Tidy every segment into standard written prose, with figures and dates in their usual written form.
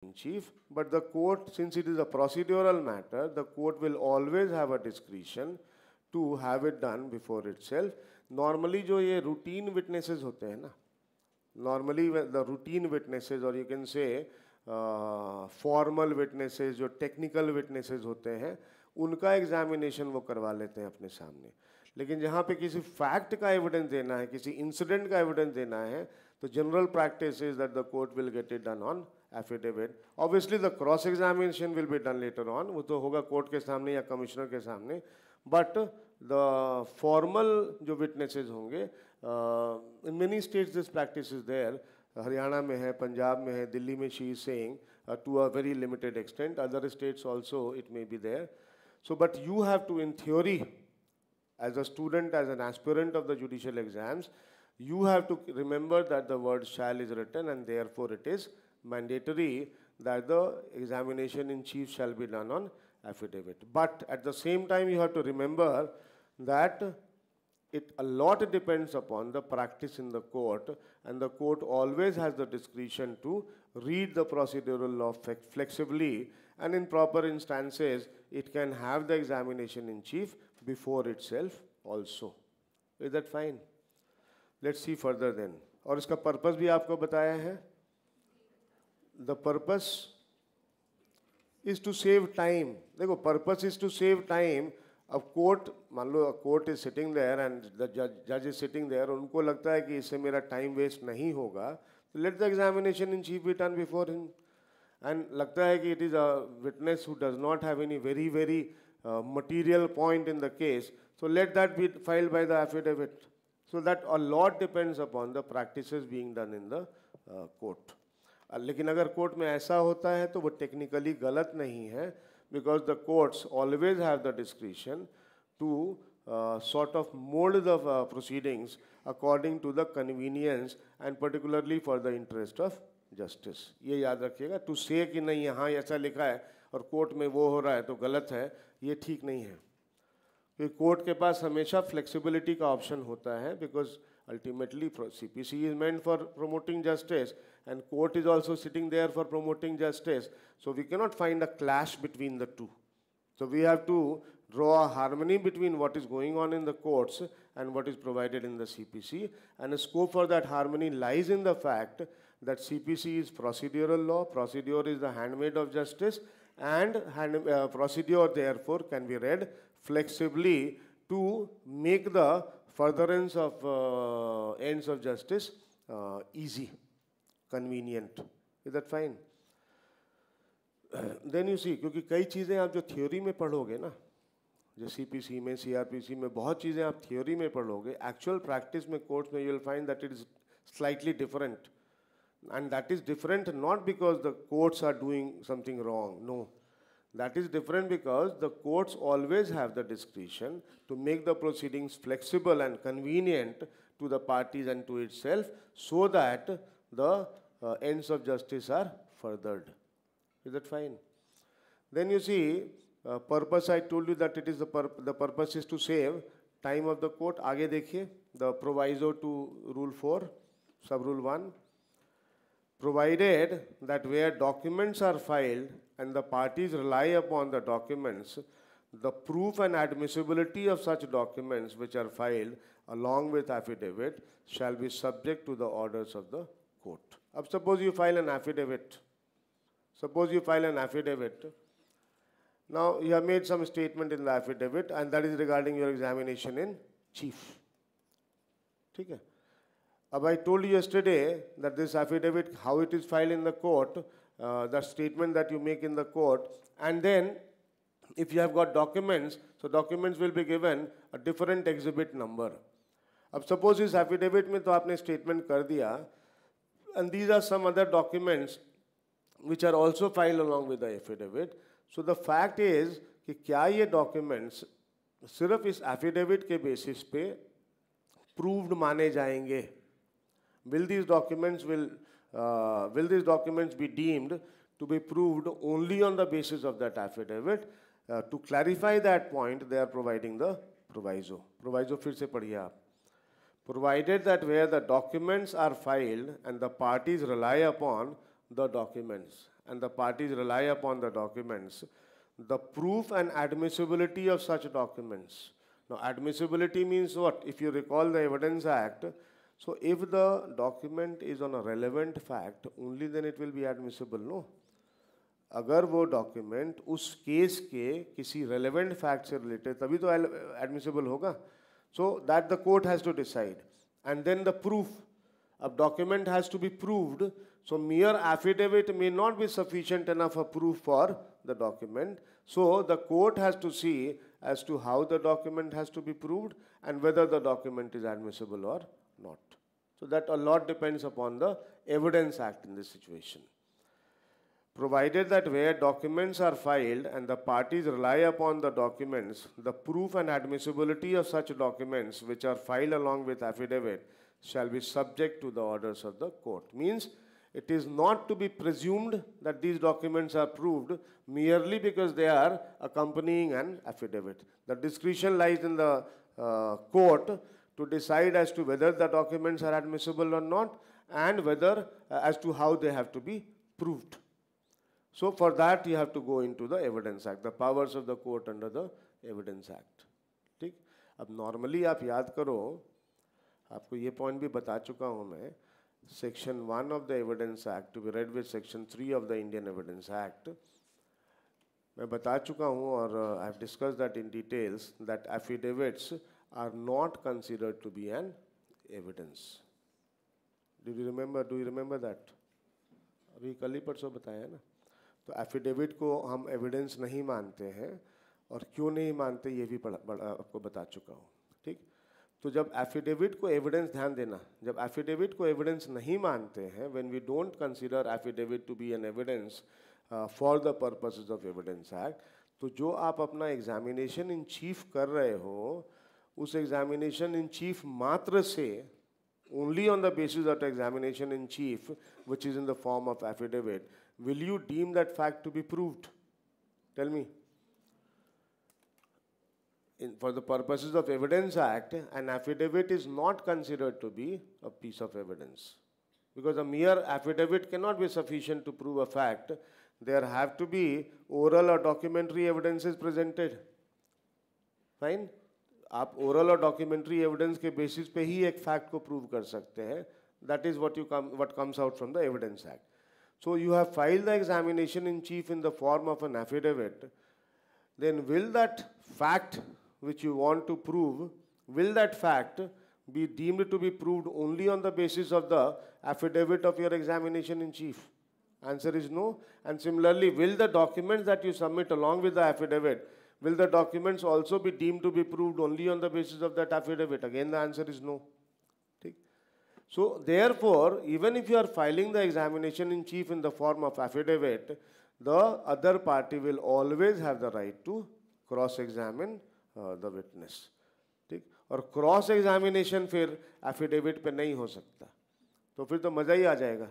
in chief, but the court, since it is a procedural matter, the court will always have a discretion to have it done before itself. Normally जो ये routine witnesses होते हैं ना, normally the routine witnesses or you can say formal witnesses, जो technical witnesses होते हैं, उनका examination वो करवा लेते हैं अपने सामने. लेकिन जहाँ पे किसी fact का evidence देना है, किसी incident का evidence देना है, तो general practice is that the court will get it done on affidavit. Obviously the cross examination will be done later on, वो तो होगा court के सामने या commissioner के सामने, but the formal जो witnesses होंगे, in many states this practice is there. Haryana में है, पंजाब में है, दिल्ली में she is saying to a very limited extent. Other states also it may be there. So, but you have to, in theory, as a student, as an aspirant of the judicial exams, you have to remember that the word shall is written and therefore it is mandatory that the examination in chief shall be done on affidavit. But at the same time you have to remember that a lot depends upon the practice in the court, and the court always has the discretion to read the procedural law flexibly, and in proper instances it can have the examination in chief before itself also. Is that fine? Let's see further then. और इसका purpose भी आपको बताया है. The purpose is to save time. देखो, purpose is to save time. अब court, मान लो court is sitting there and the judge is sitting there, उनको लगता है कि इससे मेरा time waste नहीं होगा, so let the examination in chief be done before him. And लगता है कि it is a witness who does not have any very material point in the case, so let that be filed by the affidavit. So that a lot depends upon the practices being done in the court. लेकिन अगर court में ऐसा होता है तो वो technically गलत नहीं है, because the courts always have the discretion to sort of mold the proceedings according to the convenience and particularly for the interest of justice. ये याद रखिएगा. To say कि नहीं यहाँ ऐसा लिखा है और कोर्ट में वो हो रहा है तो गलत है, ये ठीक नहीं है. क्योंकि कोर्ट के पास हमेशा flexibility का option होता है, because ultimately CPC is meant for promoting justice and court is also sitting there for promoting justice. So we cannot find a clash between the two. So we have to draw a harmony between what is going on in the courts and what is provided in the CPC. And the scope for that harmony lies in the fact that CPC is procedural law, procedure is the handmaid of justice, and procedure therefore can be read flexibly to make the furtherance of ends of justice easy, convenient. Is that fine? Then you see, क्योंकि कई चीज़ें आप जो theory में पढ़ोगे ना, जो CPC में, CRPC में बहुत चीज़ें आप theory में पढ़ोगे, actual practice में courts में you will find that it is slightly different, and that is different not because the courts are doing something wrong. No. That is different because the courts always have the discretion to make the proceedings flexible and convenient to the parties and to itself, so that the ends of justice are furthered. Is that fine? Then you see, purpose, I told you that it is the purpose is to save time of the court. आगे देखिए, the proviso to Rule 4, Sub Rule 1. Provided that where documents are filed and the parties rely upon the documents, the proof and admissibility of such documents which are filed along with affidavit shall be subject to the orders of the court. अब suppose you file an affidavit. Suppose you file an affidavit. Now you have made some statement in the affidavit and that is regarding your examination in chief. ठीक है? अब I told you yesterday that this affidavit, how it is filed in the court, the statement that you make in the court, and then if you have got documents, so documents will be given a different exhibit number. अब suppose इस affidavit में तो आपने statement कर दिया, and these are some other documents which are also filed along with the affidavit. So the fact is कि क्या ये documents सिर्फ इस affidavit के basis पे proved माने जाएंगे? Will these documents be deemed to be proved only on the basis of that affidavit? To clarify that point, they are providing the proviso. Proviso फिर से पढ़िए आप. Provided that where the documents are filed and the parties rely upon the documents. and the parties rely upon the documents, the proof and admissibility of such documents. Now, admissibility means what? If you recall the Evidence Act, so if the document is on a relevant fact, only then it will be admissible, no? अगर वो document उस case के किसी relevant fact से related तभी तो admissible होगा. So that the court has to decide. And then the proof. अब document has to be proved. So mere affidavit may not be sufficient enough a proof for the document. So the court has to see as to how the document has to be proved and whether the document is admissible or not. So that a lot depends upon the Evidence Act in this situation. Provided that where documents are filed and the parties rely upon the documents, the proof and admissibility of such documents which are filed along with affidavit shall be subject to the orders of the court. Means it is not to be presumed that these documents are proved merely because they are accompanying an affidavit. The discretion lies in the court to decide as to whether the documents are admissible or not and whether as to how they have to be proved. So for that you have to go into the Evidence Act, the powers of the court under the Evidence Act. ठीक. अब normally आप याद करो, आपको ये point भी बता चुका हूँ मैं. Section 1 of the Evidence Act to be read with Section 3 of the Indian Evidence Act. मैं बता चुका हूँ और I have discussed that in details that affidavits are not considered to be an evidence. Do you remember that? अभी कल ही परसों बताया ना. तो affidavit को हम evidence नहीं मानते हैं और क्यों नहीं मानते ये भी आपको बता चुका हूँ. ठीक. तो जब एफिडेविट को एविडेंस, ध्यान देना, जब एफिडेविट को एविडेंस नहीं मानते हैं, when we don't consider affidavit to be an evidence for the purposes of evidence act, तो जो आप अपना एग्जामिनेशन इन चीफ कर रहे हो उस एग्जामिनेशन इन चीफ मात्र से, only on the basis of examination in chief which is in the form of affidavit, will you deem that fact to be proved? Tell me. For the purposes of Evidence Act, an affidavit is not considered to be a piece of evidence. Because a mere affidavit cannot be sufficient to prove a fact. There have to be oral or documentary evidences presented. Fine? आप oral और documentary evidence के basis पे ही एक fact को prove कर सकते हैं. That is what comes out from the Evidence Act. So you have filed the examination in chief in the form of an affidavit. Then will that fact which you want to prove, will that fact be deemed to be proved only on the basis of the affidavit of your examination in chief? Answer is no. And similarly, will the documents that you submit along with the affidavit, will the documents also be deemed to be proved only on the basis of that affidavit? Again, the answer is no. So therefore, even if you are filing the examination in chief in the form of affidavit, the other party will always have the right to cross-examine the witness. ठीक. और cross examination फिर affidavit पे नहीं हो सकता, तो फिर तो मज़ा ही आ जाएगा.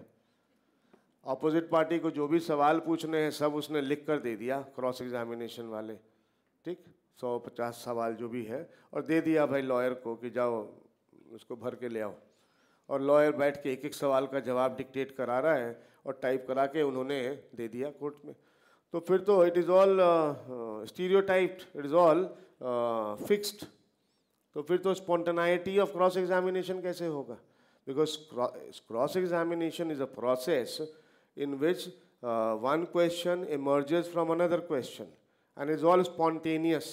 ऑपोजिट पार्टी को जो भी सवाल पूछने हैं सब उसने लिख कर दे दिया, क्रॉस एग्जामिनेशन वाले. ठीक. 150 सवाल जो भी है और दे दिया भाई लॉयर को कि जाओ उसको भर के ले आओ, और लॉयर बैठ के एक एक सवाल का जवाब डिक्टेट करा रहा है और टाइप करा के उन्होंने दे दिया कोर्ट में. तो फिर तो it is all stereotyped, it is all fixed. तो फिर तो स्पॉन्टेनिटी ऑफ क्रॉस एग्जामिनेशन कैसे होगा? Because cross examination is a process in which one question emerges from another question and is all spontaneous.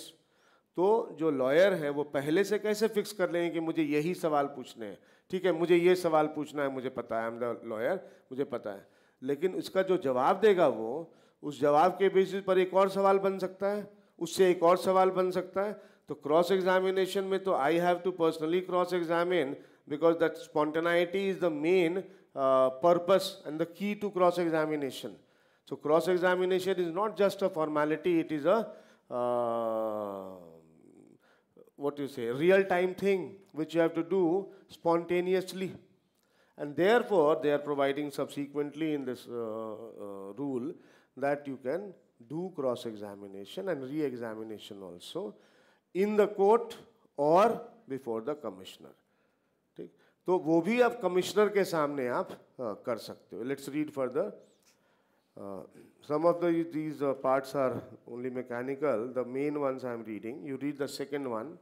तो जो लॉयर है वो पहले से कैसे फिक्स कर लेंगे कि मुझे यही सवाल पूछने हैं, ठीक है मुझे ये सवाल पूछना है, मुझे पता है, आई एम द लॉयर, मुझे पता है, लेकिन इसका जो जवाब देगा वो उस जवाब के बेसिस पर एक और सवाल बन सकता है, उससे एक और सवाल बन सकता है. तो क्रॉस एग्जामिनेशन में तो I have to personally cross examine because that spontaneity is the main purpose and the key to cross examination. So cross examination is not just a formality, it is a what you say, real time thing which you have to do spontaneously. And therefore they are providing subsequently in this rule that you can do cross examination and re-examination also in the court or before the commissioner. ठीक. तो वो भी आप commissioner के सामने आप कर सकते हो. Let's read further. Some of these parts are only mechanical. The main ones I am reading. You read the second one,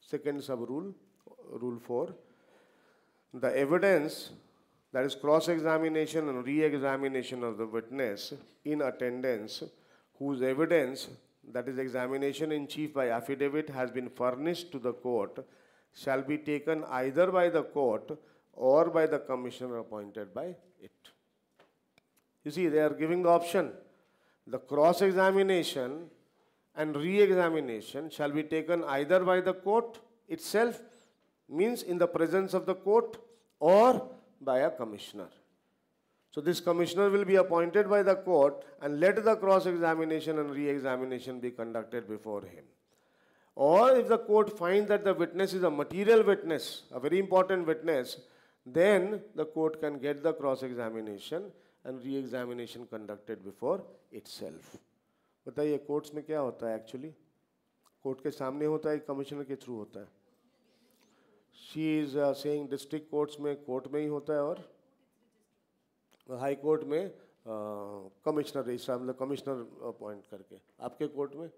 second sub-rule, Rule 4. The evidence, that is cross-examination and re-examination of the witness in attendance, whose evidence, that is examination in chief by affidavit, has been furnished to the court, shall be taken either by the court or by the commissioner appointed by it. You see, they are giving the option. The cross-examination and re-examination shall be taken either by the court itself, means in the presence of the court, or by a commissioner. So this commissioner will be appointed by the court, and let the cross-examination and re-examination be conducted before him. Or if the court finds that the witness is a material witness, a very important witness, then the court can get the cross-examination and re-examination conducted before itself. बताइए courts में क्या होता है actually? Court के सामने होता है, commissioner के थ्रू होता है? She is saying district courts में कोर्ट में ही होता है, और हाई कोर्ट में कमिश्नर रजिस्ट्रार मतलब कमिश्नर अपॉइंट करके. आपके कोर्ट में?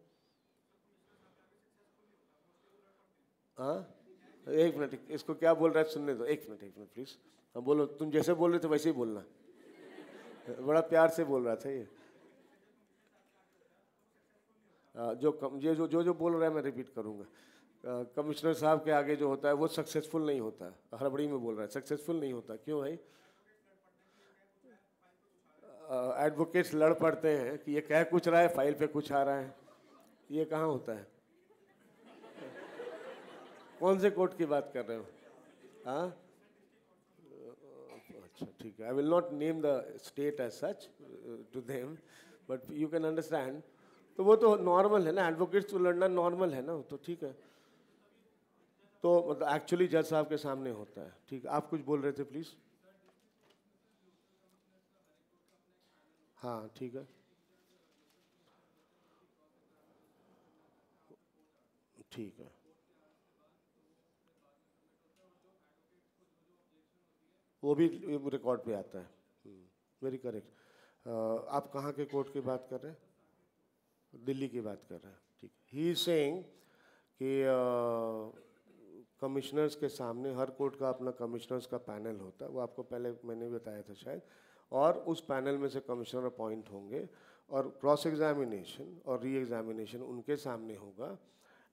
हाँ, एक मिनट, इसको क्या बोल रहा है सुनने दो. एक मिनट प्लीज. हाँ बोलो, तुम जैसे बोल रहे थे वैसे ही बोलना. बड़ा प्यार से बोल रहा था ये. जो बोल रहा है मैं रिपीट करूँगा. कमिश्नर साहब के आगे जो होता है वो सक्सेसफुल नहीं होता. हड़बड़ी में बोल रहा है, सक्सेसफुल नहीं होता. क्यों भाई? एडवोकेट्स लड़ पड़ते हैं कि ये कह कुछ रहा है, फाइल पे कुछ आ रहा है. ये कहाँ होता है? कौन से कोर्ट की बात कर रहे हो? हाँ, अच्छा ठीक है. I will not name the state as such to them, but you can understand. तो वो तो नॉर्मल है ना, एडवोकेट्स तो लड़ना नॉर्मल है ना, तो ठीक है. तो मतलब एक्चुअली जज साहब के सामने होता है. ठीक है, आप कुछ बोल रहे थे प्लीज. हाँ ठीक है, ठीक है. वो भी रिकॉर्ड पे आता है. Very correct. आप कहाँ के कोर्ट की बात कर रहे हैं? दिल्ली की बात कर रहे हैं. ठीक. ही इज सेइंग कि कमिश्नर्स के सामने हर कोर्ट का अपना कमिश्नर्स का पैनल होता है. वो आपको पहले मैंने बताया था शायद. और उस पैनल में से कमिश्नर अपॉइंट होंगे, और क्रॉस एग्जामिनेशन और री एग्जामिनेशन उनके सामने होगा.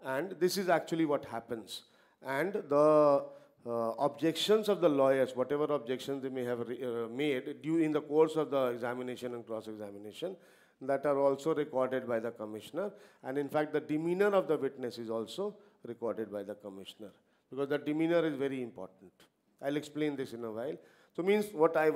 And this is actually what happens. And the objections of the lawyers, whatever objections they may have made in the course of the examination and cross-examination, that are also recorded by the commissioner. And in fact, the demeanor of the witness is also recorded by the commissioner, because the demeanor is very important. I'll explain this in a while. So means why